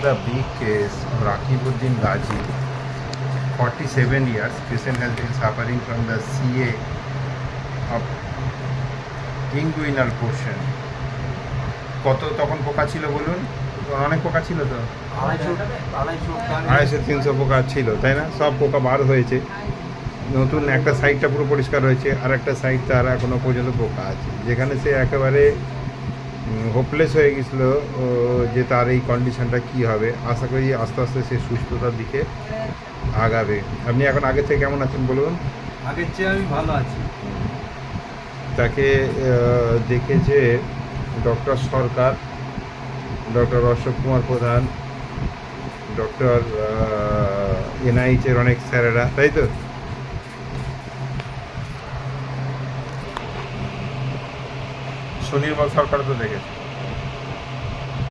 the big case of Rakibuddin Ghazi, 47 years. Patient has been suffering from the CA of inguinal portion. কত তখন পোকা ছিল বলুন? অনেক পোকা ছিল তো, 250-300 পোকা ছিল, তাই না? সব পোকা বার হয়েছে, নতুন একটা সাইডটা পুরো পরিষ্কার হয়েছে, আর একটা সাইড তার এখনও পর্যন্ত পোকা আছে, যেখানে সে একেবারে হোপলেস হয়ে গেছিলো যে তার এই কন্ডিশনটা কী হবে। আশা করি আস্তে আস্তে সে সুস্থতার দিকে আগাবে। আপনি এখন আগের থেকে কেমন আছেন বলুন? আগের চেয়ে আমি ভালো আছি। তাকে দেখেছে ডক্টর সরকার, ডক্টর অশোক কুমার প্রধান, ডক্টর এনআইচের অনেক স্যারেরা, তাই তো? সুনির্মল সরকার তো দেখেছে।